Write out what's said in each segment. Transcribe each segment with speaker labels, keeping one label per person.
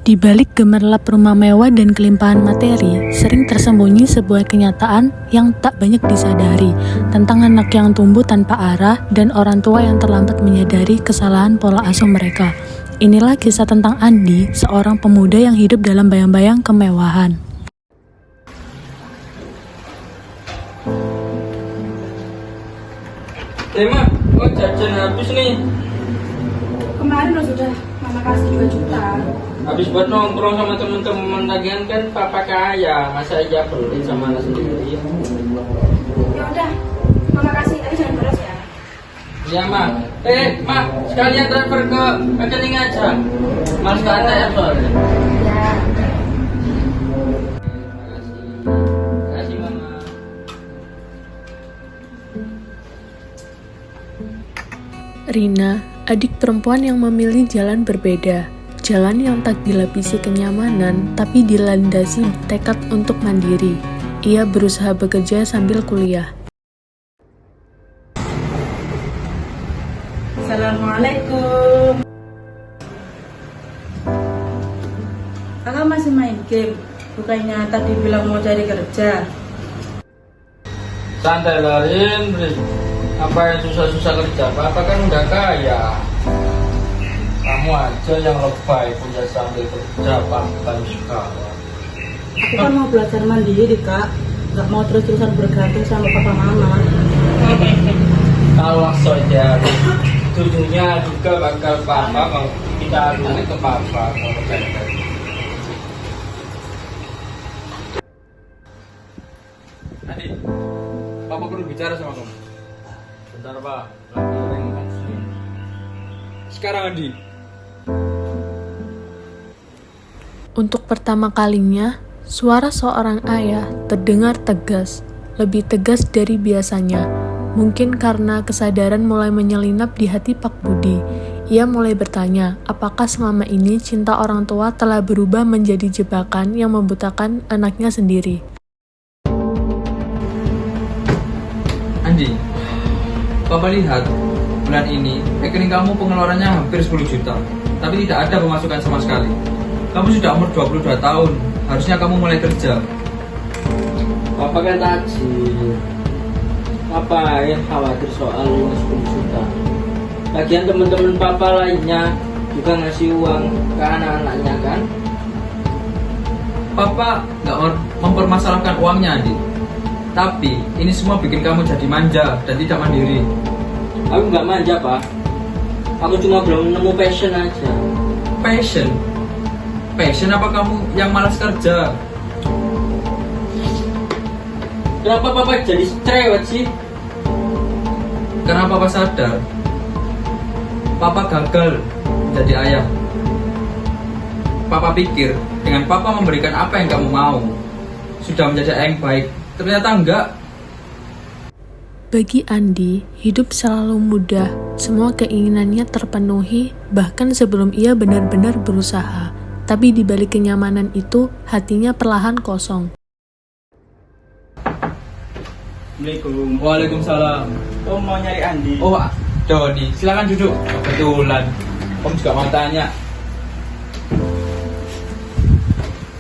Speaker 1: Di balik gemerlap rumah mewah dan kelimpahan materi, sering tersembunyi sebuah kenyataan yang tak banyak disadari tentang anak yang tumbuh tanpa arah dan orang tua yang terlambat menyadari kesalahan pola asuh mereka. Inilah kisah tentang Andi, seorang pemuda yang hidup dalam bayang-bayang kemewahan.
Speaker 2: Mak, kok jajan habis nih?
Speaker 3: Kemarin lo sudah mama kasih 2 juta.
Speaker 2: Habis buat nongkrong sama temen-temen lagian kan papa kaya, masa iya pelit sama anak sendiri.
Speaker 3: Ya udah, mama kasih tapi jangan beras ya.
Speaker 2: Iya mak. Mak, sekalian transfer ke rekening aja. Mas ke ATM soalnya.
Speaker 3: Ya.
Speaker 2: Kasih mama.
Speaker 1: Rina, adik perempuan yang memilih jalan berbeda. Jalan yang tak dilapisi kenyamanan, tapi dilandasi tekad untuk mandiri. Ia berusaha bekerja sambil kuliah.
Speaker 3: Assalamualaikum. Kakak masih main game? Bukannya tadi bilang mau cari kerja?
Speaker 2: Santai lah, Indri. Apa yang susah-susah kerja? Papa kan udah kaya. Kamu aja yang lebay punya sambil kerja pangkat sekolah.
Speaker 3: Aku kan mau belajar mandiri, Kak. Gak mau terus-terusan bergantung sama papa mama.
Speaker 2: Kalau saja tujuannya juga bakal papa kalau kita balik ke papa kalau kayak gitu.
Speaker 4: Adi, papa perlu bicara sama kamu.
Speaker 2: Bentar pak, lagi renggang sih.
Speaker 4: Sekarang Adi.
Speaker 1: Untuk pertama kalinya, suara seorang ayah terdengar tegas, lebih tegas dari biasanya. Mungkin karena kesadaran mulai menyelinap di hati Pak Budi. Ia mulai bertanya, apakah selama ini cinta orang tua telah berubah menjadi jebakan yang membutakan anaknya sendiri.
Speaker 4: Andi, papa lihat bulan ini rekening kamu pengeluarannya hampir 10 juta, tapi tidak ada pemasukan sama sekali. Kamu sudah umur 22 tahun, harusnya kamu mulai kerja.
Speaker 2: Papa kan tajir. Papa yang khawatir soal uang 10 juta. Lagian teman-teman papa lainnya juga ngasih uang ke anak-anaknya kan.
Speaker 4: Papa nggak mempermasalahkan uangnya, Andi. Tapi ini semua bikin kamu jadi manja dan tidak mandiri.
Speaker 2: Aku nggak manja pak. Aku cuma belum nemu passion aja.
Speaker 4: Passion? Passion apa kamu yang malas kerja?
Speaker 2: Kenapa papa jadi cerewet sih?
Speaker 4: Karena papa sadar papa gagal menjadi ayah. Papa pikir dengan papa memberikan apa yang kamu mau sudah menjadi ayah yang baik. Ternyata enggak.
Speaker 1: Bagi Andi, hidup selalu mudah, semua keinginannya terpenuhi bahkan sebelum ia benar-benar berusaha. Tapi di balik kenyamanan itu, hatinya perlahan kosong.
Speaker 5: Assalamualaikum.
Speaker 4: Waalaikumsalam.
Speaker 5: Om mau nyari Andi?
Speaker 4: Oh, Doni, silakan duduk. Kebetulan Om juga mau tanya.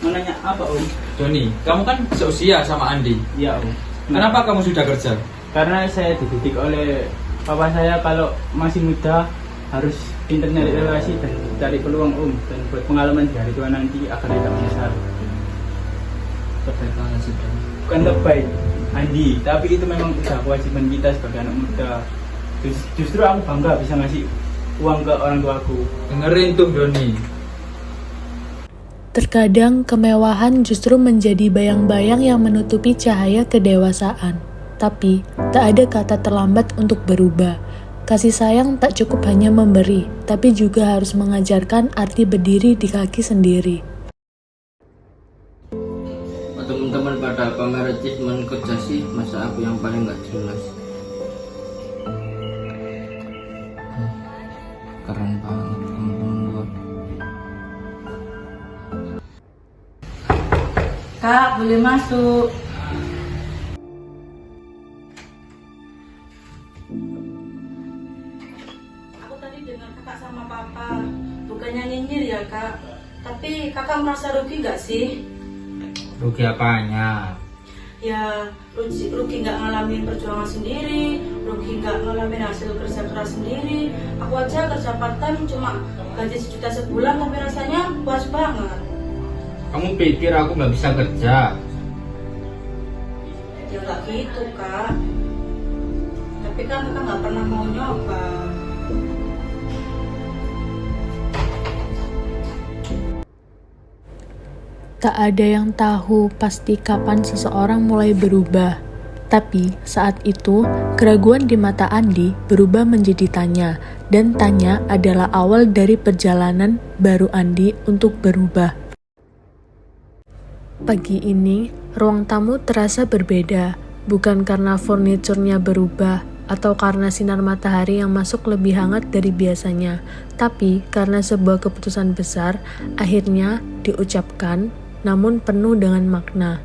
Speaker 5: Mau nanya apa Om?
Speaker 4: Doni, kamu kan seusia sama Andi.
Speaker 5: Iya Om.
Speaker 4: Kenapa kamu sudah kerja?
Speaker 5: Karena saya dididik oleh papa saya kalau masih muda harus pintar nyari relasi dan cari peluang Om, dan buat pengalaman di hari tua nanti agar tidak menyesal.
Speaker 2: Lebay banget sih.
Speaker 5: Bukan lebay Andi, tapi itu memang udah kewajiban kita sebagai anak muda. Justru aku bangga bisa ngasih uang ke orang tuaku.
Speaker 4: Dengerin tuh Doni.
Speaker 1: Terkadang kemewahan justru menjadi bayang-bayang yang menutupi cahaya kedewasaan. Tapi, tak ada kata terlambat untuk berubah. Kasih sayang tak cukup hanya memberi, tapi juga harus mengajarkan arti berdiri di kaki sendiri.
Speaker 2: Teman-teman pada pamer achievement kerja sih, masa aku yang paling nggak jelas. Keren banget teman-teman gua.
Speaker 3: Kak, boleh masuk. Aku tadi dengar kakak sama papa. Bukannya nyinyir ya, Kak. Tapi kakak merasa rugi nggak sih?
Speaker 2: Rugi apanya?
Speaker 3: Ya rugi nggak ngalamin perjuangan sendiri, rugi nggak ngalamin hasil kerja keras sendiri. Aku aja kerja part time cuma gaji 1 juta sebulan tapi rasanya puas banget.
Speaker 2: Kamu pikir aku nggak bisa kerja?
Speaker 3: Ya nggak gitu kak. Tapi kan kakak nggak pernah mau nyoba.
Speaker 1: Tak ada yang tahu pasti kapan seseorang mulai berubah. Tapi saat itu, keraguan di mata Andi berubah menjadi tanya, dan tanya adalah awal dari perjalanan baru Andi untuk berubah. Pagi ini, ruang tamu terasa berbeda, bukan karena furniturnya berubah atau karena sinar matahari yang masuk lebih hangat dari biasanya, tapi karena sebuah keputusan besar akhirnya diucapkan, namun penuh dengan makna.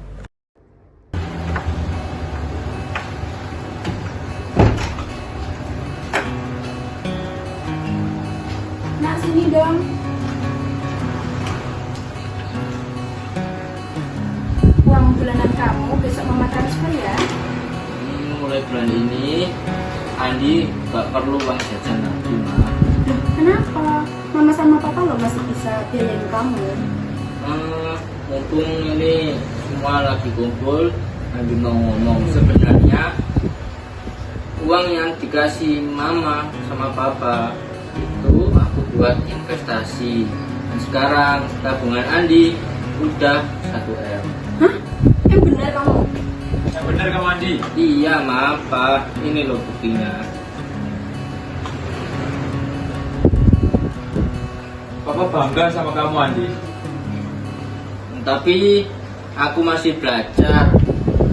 Speaker 6: Nak, sini dong. Uang bulanan kamu besok mama transfer ya.
Speaker 2: Mulai bulan ini Andi gak perlu uang jajan lagi, Ma.
Speaker 6: Loh, kenapa? Mama sama papa lo masih bisa biayain kamu.
Speaker 2: Mumpung ini semua lagi kumpul, Andi mau ngomong, sebenarnya uang yang dikasih mama sama papa itu aku buat investasi. Dan sekarang tabungan Andi udah 1 M.
Speaker 6: Hah? Yang benar kamu?
Speaker 4: Yang benar kamu Andi.
Speaker 2: Iya, Ma, Pak. Ini loh buktinya.
Speaker 4: Papa bangga sama kamu Andi.
Speaker 2: Tapi aku masih belajar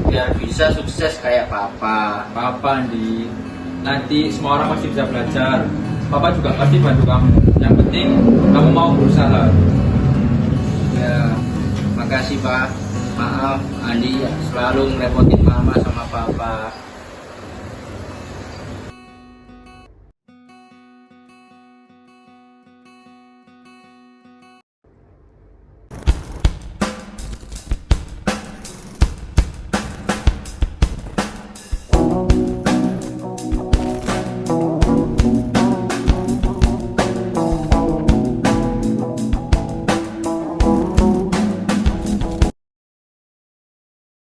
Speaker 2: biar bisa sukses kayak papa.
Speaker 4: Papa Andi, nanti semua orang pasti bisa belajar. Papa juga pasti bantu kamu. Yang penting kamu mau berusaha.
Speaker 2: Ya, makasih Pak. Maaf Andi selalu ngerepotin mama sama papa.